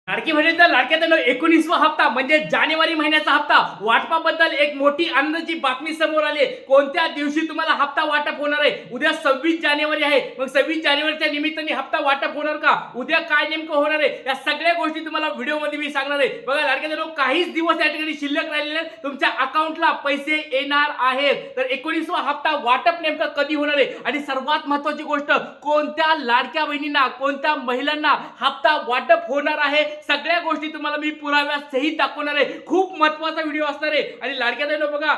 लाडकी बहिणीचा लाडक्याचा 19वा हप्ता म्हणजे जानेवारी महिन्याचा हप्ता वाटपाबद्दल एक मोठी आनंदाची बातमी समोर आली आहे. कोणत्या दिवशी तुम्हाला हप्ता वाटप होणार आहे? उद्या 26 जानेवारी आहे. मग 26 जानेवारीच्या निमित्ताने हप्ता वाटप होणार का? उद्या काय नेमकं होणार आहे? या सगळ्या गोष्टी तुम्हाला व्हिडिओमध्ये मी सांगणार आहे. बघा लाडक्याचा काहीच दिवस या ठिकाणी शिल्लक राहिलेले आहेत. तुमच्या अकाउंटला पैसे येणार आहेत. तर 19वा हप्ता वाटप नेमकं कधी होणार आहे? आणि सर्वात महत्त्वाची गोष्ट, कोणत्या लाडक्या बहिणींना, कोणत्या महिलांना हप्ता वाटप होणार आहे? सगळ्या गोष्टी तुम्हाला मी पुराव्यासहित दाखवणार आहे. खूप महत्त्वाचा व्हिडिओ असणार आहे. आणि लाडक्या बहिणींनो बघा,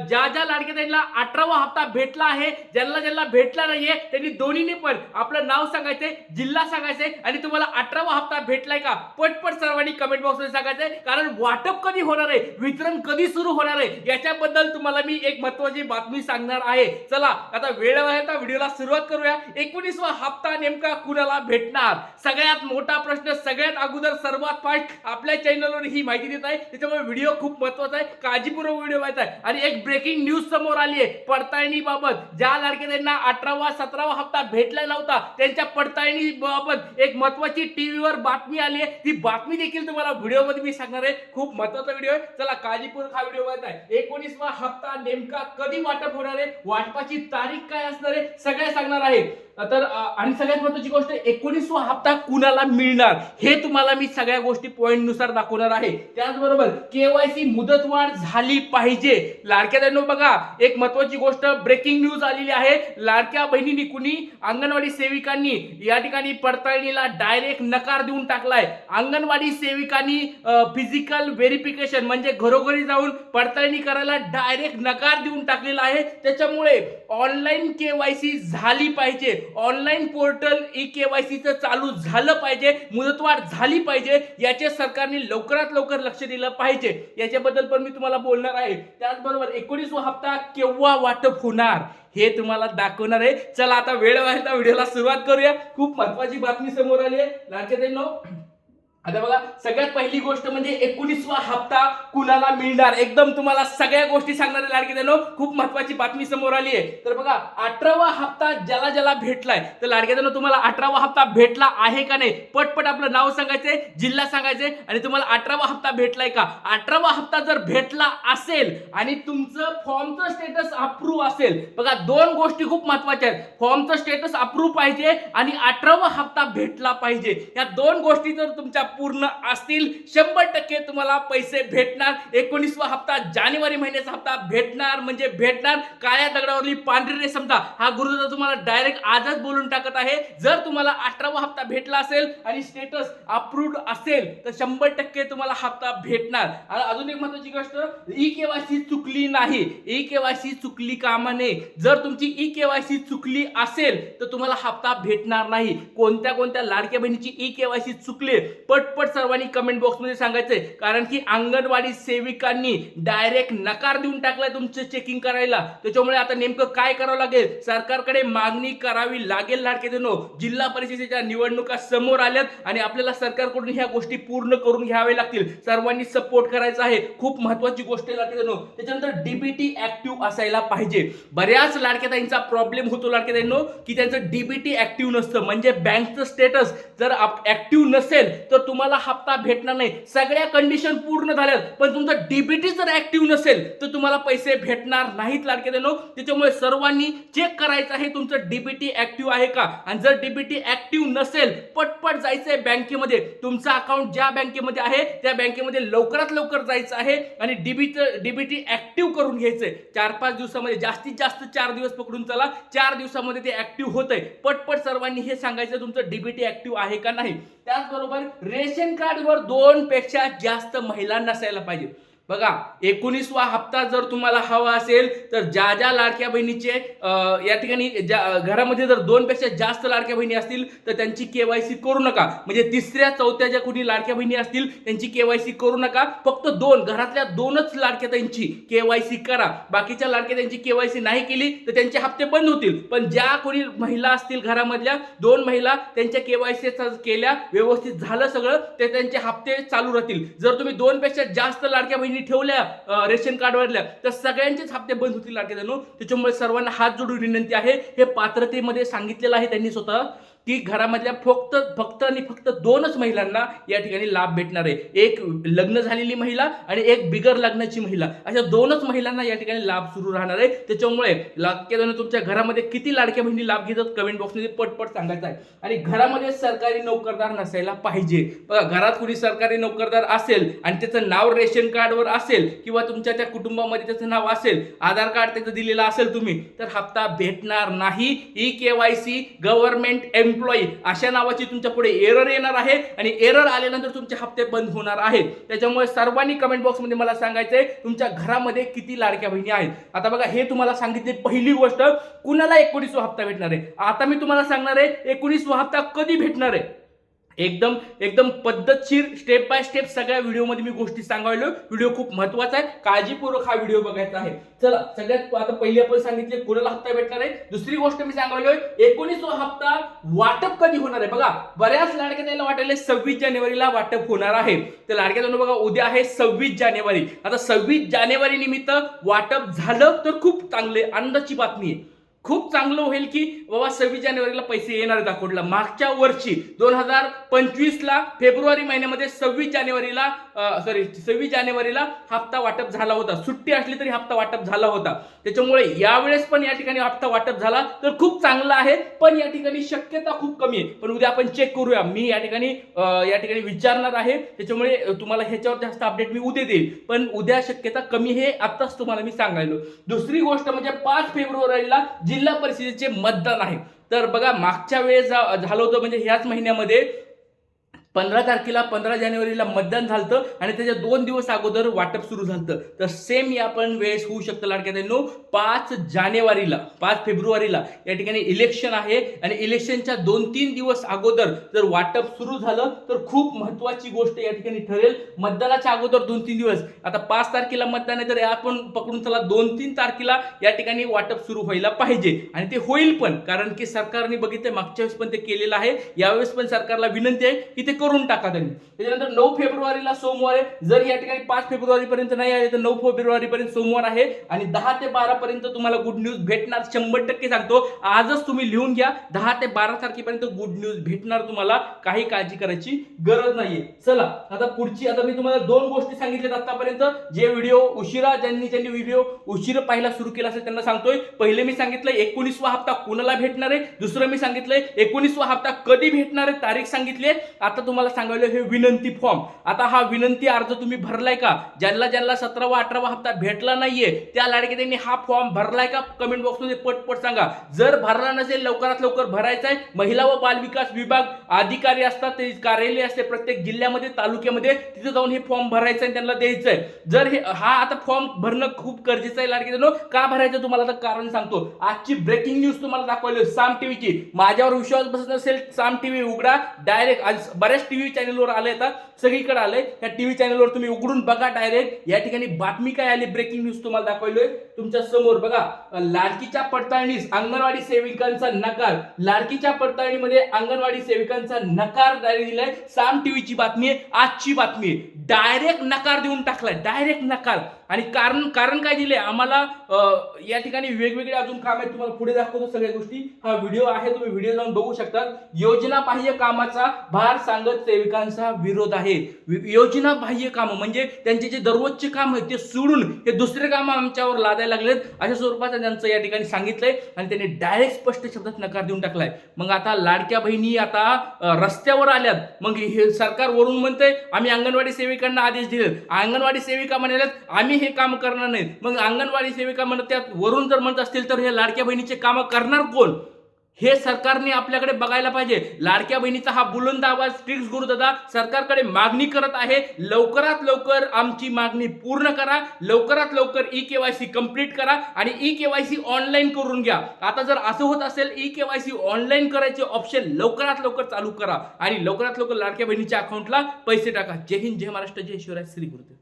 ज्या ज्या लाडक्या बहिणीला 18वा हप्ता भेटला आहे, ज्यांना भेटला नाहीये त्यांनी दोन्हीने पण आपलं नाव सांगायचंय, जिल्हा सांगायचंय आणि तुम्हाला 18वा हप्ता भेटलाय का पटपट सर्वांनी कमेंट बॉक्समध्ये सांगायचंय. कारण वाटप कधी होणार आहे, वितरण कधी सुरू होणार आहे याच्याबद्दल तुम्हाला मी एक महत्त्वाची बातमी सांगणार आहे. चला आता वेळ आहे, आता व्हिडिओला सुरुवात करूया. 19वा हप्ता नेमका कुणाला भेटणार? सगळ्यात मोठा प्रश्न, सगळ्यात अगोदर सर्वात फास्ट आपल्या चॅनलवर ही माहिती देत आहे, त्याच्यामुळे व्हिडिओ खूप महत्त्वाचा आहे. काळजीपूर्वक व्हिडिओ पाहायचा आहे. आणि एक ब्रेकिंग न्यूज समोर आली आहे पडताळणी बाबत. ज्या लाडक्यांना 18वा 17वा हप्ता भेटला नव्हता त्यांच्या पडताळणी बाबत एक महत्त्वाची टीव्हीवर बातमी आली आहे. ती बातमी देखील तुम्हाला व्हिडिओमध्ये मी सांगणार आहे. खूप महत्त्वाचा व्हिडिओ आहे. चला काळजीपूर्वक हा व्हिडिओ पाहायचा आहे. 19वा हप्ता नेमका कधी वाटप होणार आहे, वाटपाची तारीख काय असणार आहे, सगळे सांगणार आहे. तर आणि सगळ्यात महत्त्वाची गोष्ट, 19वा हप्ता कुणाला मिळणार हे तुम्हाला मी सगळ्या गोष्टी पॉइंट नुसार दाखवणार आहे. त्याचबरोबर केवायसी मुदतवाढ झाली पाहिजे. लाडक्या बहिणींनो बघा, एक महत्त्वाची गोष्ट, ब्रेकिंग न्यूज आलेली आहे. लाडक्या बहिणींनी, कुणी अंगणवाडी सेविकांनी या ठिकाणी पडताळणीला डायरेक्ट नकार देऊन टाकलाय. अंगणवाडी सेविकांनी फिजिकल व्हेरिफिकेशन म्हणजे घरोघरी जाऊन पडताळणी करायला डायरेक्ट नकार देऊन टाकलेला आहे. त्याच्यामुळे ऑनलाईन केवायसी झाली पाहिजे. ऑनलाईन पोर्टल ई केवायसीचं चालू झालं पाहिजे. मुदतवाढ झाली पाहिजे. याचे सरकारने लवकरात लवकर लक्ष दिलं पाहिजे. याच्याबद्दल पण मी तुम्हाला बोलणार आहे. त्याचबरोबर 19वा हप्ता केव्हा वाटप होणार हे तुम्हाला दाखवणार आहे. चला आता वेळ व्हायला व्हिडिओला सुरुवात करूया. खूप महत्त्वाची बातमी समोर आली आहे लाडक्या बहिणींनो. आता बघा, सगळ्यात पहिली गोष्ट म्हणजे 19वा हप्ता कुणाला मिळणार, एकदम तुम्हाला सगळ्या गोष्टी सांगणार आहे लाडकी बहिणींनो. खूप महत्त्वाची बातमी समोर आली आहे. तर बघा, 18वा हप्ता ज्याला भेटलाय, तर लाडकी बहिणींनो तुम्हाला 18वा हप्ता भेटला आहे का नाही पटपट आपलं नाव सांगायचंय, जिल्हा सांगायचंय आणि तुम्हाला 18वा हप्ता भेटलाय का. 18वा हप्ता जर भेटला असेल आणि तुमचं फॉर्मचं स्टेटस अप्रूव्ह असेल, बघा दोन गोष्टी खूप महत्त्वाच्या आहेत. फॉर्मचं स्टेटस अप्रूव्ह पाहिजे आणि 18वा हप्ता भेटला पाहिजे. या दोन गोष्टी जर तुमच्या पूर्ण असतील, 100% तुम्हाला पैसे भेटणार. 19वा हप्ता जानेवारी महिन्याचा हप्ता भेटणार म्हणजे भेटणार. काळ्या दगडावरली पांढरी रेषमता हा गुरुदादा तुम्हाला डायरेक्ट आजच बोलून टाकत आहे. जर तुम्हाला 18वा हप्ता भेटला असेल आणि स्टेटस अप्रूव्ड असेल तर 100% तुम्हाला हप्ता भेटणार. अजून एक महत्त्वाची गोष्ट, ई केवायसी चुकली नाही. ई केवायसी चुकली कामा नये. जर तुमची ई केवायसी चुकली असेल तर तुम्हाला हप्ता भेटणार नाही. कोणत्या लाडक्या बहिणीची ई केवायसी चुकली पटपट सर्वांनी कमेंट बॉक्समध्ये सांगायचंय. कारण की अंगणवाडी सेविकांनी डायरेक्ट नकार देऊन टाकलाय तुमचं चेकिंग करायला. त्याच्यामुळे आता नेमकं काय करावं लागेल, सरकारकडे मागणी करावी लागेल लाडके बहिणींनो. जिल्हा परिषदेच्या निवडणुका समोर आल्यात आणि आपल्याला सरकारकडून ह्या गोष्टी पूर्ण करून घ्यावे लागतील. सर्वांनी सपोर्ट करायचा आहे. खूप महत्त्वाची गोष्ट आहे लाडके बहिणींनो. त्याच्यानंतर डीबीटी ऍक्टिव्ह असायला पाहिजे. बऱ्याच लाडक्या ताईंचा प्रॉब्लेम होतो लाडके बहिणींनो की त्यांचं डीबीटी ऍक्टिव्ह नसतं. म्हणजे बँकचं स्टेटस जर ऍक्टिव्ह नसेल तर तुम्हाला हप्ता भेटणार नाही. सगळ्या कंडिशन पूर्ण झाल्यात पण तुमचं डीबीटी जर ऍक्टिव्ह नसेल तर तुम्हाला पैसे भेटणार नाहीत लाडके बहिणींनो. त्याच्यामुळे सर्वांनी चेक करायचं आहे तुमचं डीबीटी ऍक्टिव्ह आहे का. आणि जर डीबीटी ऍक्टिव्ह नसेल पटपट जायचंय बँकेमध्ये. तुमचं अकाउंट ज्या बँकेमध्ये आहे त्या बँकेमध्ये लवकरात लवकर जायचं आहे आणि डीबीटी ऍक्टिव्ह करून घ्यायचंय. 4-5 दिवसामध्ये, जास्तीत जास्त 4 दिवस पकडून चला, 4 दिवसामध्ये ते ऍक्टिव्ह होतंय. पटपट सर्वांनी हे सांगायचं तुमचं डीबीटी ऍक्टिव्ह आहे का नाही. त्याचबरोबर रेशन कार्डवर 2 पेक्षा जास्त महिला नसायला पाहिजे. बघा, 19वा हप्ता जर तुम्हाला हवा असेल तर ज्या लाडक्या बहिणीचे या ठिकाणी घरामध्ये जर 2 पेक्षा जास्त लाडक्या बहिणी असतील तर त्यांची केवायसी करू नका. म्हणजे 3ऱ्या 4थ्या ज्या कोणी लाडक्या बहिणी असतील त्यांची केवायसी करू नका. फक्त 2 घरातल्या 2च लाडक्या त्यांची केवायसी करा. बाकीच्या लाडक्या त्यांची केवायसी नाही केली तर त्यांचे हप्ते बंद होतील. पण ज्या कोणी महिला असतील घरामधल्या 2 महिला त्यांच्या केवायसी केल्या, व्यवस्थित झालं सगळं, ते त्यांचे हप्ते चालू राहतील. जर तुम्ही 2 पेक्षा जास्त लाडक्या बहिणी ठेवल्या रेशन कार्डवरल्या तर सगळ्यांचेच हप्ते बंद होतील लाडके बहिणींनो. त्याच्यामुळे सर्वांना हात जोडून विनंती आहे, हे पात्रतेमध्ये सांगितलेलं आहे त्यांनी स्वतः. की घरामधल्या फक्त आणि फक्त 2च महिलांना या ठिकाणी लाभ भेटणार आहे. एक लग्न झालेली महिला आणि एक बिगर लग्नाची महिला, अशा 2च महिलांना या ठिकाणी लाभ सुरू राहणार आहे. त्याच्यामुळे लाडक्या तुमच्या घरामध्ये किती लाडक्या बहिणी लाभ घेतात कमेंट बॉक्समध्ये पटपट सांगायचं आहे. आणि घरामध्ये सरकारी नोकरदार नसायला पाहिजे. बघा, घरात कुणी सरकारी नोकरदार असेल आणि त्याचं नाव रेशन कार्डवर असेल किंवा तुमच्या त्या कुटुंबामध्ये त्याचं नाव असेल, आधार कार्ड त्याचं दिलेलं असेल तुम्ही, तर हप्ता भेटणार नाही. EKYC गव्हर्नमेंट एम्प्लॉई अशा नावाची तुमच्या पुढे एरर येणार आहे आणि एरर आल्यानंतर तुमचे हप्ते बंद होणार आहेत. त्याच्यामुळे सर्वांनी कमेंट बॉक्समध्ये मला सांगायचंय तुमच्या घरामध्ये किती लाडक्या बहिणी आहेत. आता बघा, हे तुम्हाला सांगितले पहिली गोष्ट, कुणाला 19वा हप्ता भेटणार आहे. आता मी तुम्हाला सांगणार आहे 19वा हप्ता कधी भेटणार आहे. एकदम पद्धतशीर स्टेप बाय स्टेप सगळ्या व्हिडिओमध्ये मी गोष्टी सांगायलो. व्हिडिओ खूप महत्वाचा आहे, काळजीपूर्वक हा व्हिडिओ बघायचा आहे. चला, सगळ्यात आता पहिले आपण सांगितले कुणाला हप्ता भेटणार आहे. दुसरी गोष्ट मी सांगायलोय 19वा हप्ता वाटप कधी होणार आहे. बघा, बऱ्याच लाडक्या ताईला वाटायला 26 जानेवारीला वाटप होणार आहे. तर लाडक्या ताईंनो बघा, उद्या आहे 26 जानेवारी. आता 26 जानेवारी निमित्त वाटप झालं तर खूप चांगले, आनंदाची बातमी आहे. खूप चांगलं होईल की बाबा 26 जानेवारीला पैसे येणार आहेत अकाउंटला. मागच्या वर्षी 2025ला फेब्रुवारी महिन्यामध्ये 26 जानेवारीला हप्ता वाटप झाला होता. सुट्टी असली तरी हप्ता वाटप झाला होता. त्याच्यामुळे यावेळेस पण या ठिकाणी हप्ता वाटप झाला तर खूप चांगलं आहे, पण या ठिकाणी शक्यता खूप कमी आहे. पण उद्या आपण चेक करूया. मी या ठिकाणी विचारणार आहे. त्याच्यामुळे तुम्हाला ह्याच्यावर जास्त अपडेट मी उद्या देईल, पण उद्या शक्यता कमी हे आत्ताच तुम्हाला मी सांगायलो. दुसरी गोष्ट म्हणजे 5 फेब्रुवारीला जिल्हा परिषदेचे मतदान आहे. तर बघा, मागच्या वेळेस झालं होतं म्हणजे ह्याच महिन्यामध्ये 15 जानेवारीला मतदान झालं आणि त्याच्या 2 दिवस अगोदर वाटप सुरू झालं. तर सेम या पण वेळेस होऊ शकतं लाडक्या ताईंनो. 5 फेब्रुवारीला या ठिकाणी इलेक्शन आहे आणि इलेक्शनच्या 2-3 दिवस अगोदर जर वाटप सुरू झालं तर खूप महत्वाची गोष्ट या ठिकाणी ठरेल. मतदानाच्या अगोदर 2-3 दिवस, आता 5 तारखेला मतदान आहे तर आपण पकडून चला 2-3 तारखेला या ठिकाणी वाटप सुरू व्हायला पाहिजे. आणि ते होईल पण, कारण की सरकारने बघितलं मागच्या वेळेस पण ते केलेलं आहे. यावेळेस पण सरकारला विनंती आहे की ते करून टाका त्यांनी. त्याच्यानंतर 9 फेब्रुवारीला सोमवार आहे. जर या ठिकाणी 5 फेब्रुवारी पर्यंत नाही आले तर 9 फेब्रुवारी पर्यंत सोमवार आहे आणि 10 ते 12 पर्यंत तुम्हाला गुड न्यूज भेटणार. 100% सांगतो, आजच तुम्ही लिहून घ्या. 10 ते 12 तारखेपर्यंत गुड न्यूज भेटणार तुम्हाला. काही काळजी करायची गरज नाहीये. चला, आता पुढची, आता मी तुम्हाला 2 गोष्टी सांगितल्यात आतापर्यंत. जे व्हिडिओ उशिरा, ज्यांनी व्हिडिओ उशिरा पाहायला सुरू केला असेल त्यांना सांगतोय. पहिले मी सांगितलं 19वा हप्ता कुणाला भेटणार आहे. दुसरं मी सांगितलंय 19वा हप्ता कधी भेटणार आहे, तारीख सांगितली. आता तुम्हाला सांगायला हे विनंती फॉर्म. आता हा विनंती अर्ज तुम्ही भरलाय का? ज्यांना 17वा 18वा हप्ता भेटला नाहीये त्या लाडक्या ताईंनी हा फॉर्म भरलाय का? कमेंट बॉक्समध्ये पटपट सांगा. जर भरला नसेल लवकरात लवकर भरायचा आहे. महिला व बाल विकास विभाग अधिकारी असतात, ते कार्यालय असते प्रत्येक जिल्ह्यामध्ये, तालुक्यामध्ये, तिथे जाऊन हे फॉर्म भरायचं आहे, त्यांना द्यायचं आहे. जर हा आता फॉर्म भरणं खूप गरजेचं आहे लाडक्या ताईंनो. का भरायचं तुम्हाला आता कारण सांगतो. आजची ब्रेकिंग न्यूज तुम्हाला दाखवली साम टीव्हीची. माझ्यावर विश्वास बसत नसेल, साम टीव्ही उघडा. डायरेक्ट बऱ्याच टीव्ही चॅनलवर आले, आता सगळीकडे आले. या टीव्ही चॅनलवर तुम्ही उघडून बघा डायरेक्ट. या ठिकाणी बातमी काय आली, ब्रेकिंग न्यूज तुम्हाला दाखवलोय तुमच्या समोर. बघा, लाडकीच्या पडताळणीस अंगणवाडी सेविकांचा नकार. लाडकीच्या पडताळणीमध्ये अंगणवाडी सेविकांचा नकार दिलाय. साम टीव्हीची बातमी आहे, आजची बातमी आहे. डायरेक्ट नकार देऊन टाकलाय, डायरेक्ट नकार. आणि कारण काय दिले आम्हाला, या ठिकाणी वेगवेगळे अजून काम आहेत, तुम्हाला पुढे दाखवतो सगळ्या गोष्टी. हा व्हिडिओ आहे, तुम्ही व्हिडिओ जाऊन बघू शकता. योजना बाह्य कामाचा भार सांगत सेविकांचा विरोध आहे. योजना बाह्य काम म्हणजे त्यांचे जे दररोजचे काम आहेत ते सोडून हे दुसरे काम आमच्यावर लादायला लागलेत, अशा स्वरूपाचं त्यांचं या ठिकाणी सांगितलंय आणि त्यांनी डायरेक्ट स्पष्ट शब्दात नकार देऊन टाकलाय. मग आता लाडक्या बहिणी आता रस्त्यावर आल्यात. मग हे सरकार वरून म्हणतंय आम्ही अंगणवाडी सेविकांना आदेश दिले. अंगणवाडी सेविका म्हणाल्यात आम्ही हे काम करणार नाही. मग अंगणवाडी सेविका म्हणत त्यात वरून जर म्हणत असतील तर हे लाडक्या बहिणीचे काम करणार कोण, हे सरकारने आपल्याकडे बघायला पाहिजे. लाडक्या बहिणीचा हा बुलंद आवाज ट्रिक्स गुरुदादा सरकारकडे मागणी करत आहे. लवकरात लवकर आमची मागणी पूर्ण करा. लवकरात लवकर EKYC कंप्लीट करा आणि EKYC ऑनलाईन करून घ्या. आता जर असं होत असेल EKYC ऑनलाईन करायचे ऑप्शन लवकरात लवकर चालू करा आणि लवकरात लवकर लाडक्या बहिणीच्या अकाउंटला पैसे टाका. जय हिंद, जय महाराष्ट्र, जय शिवराय, श्री गुरुदेव.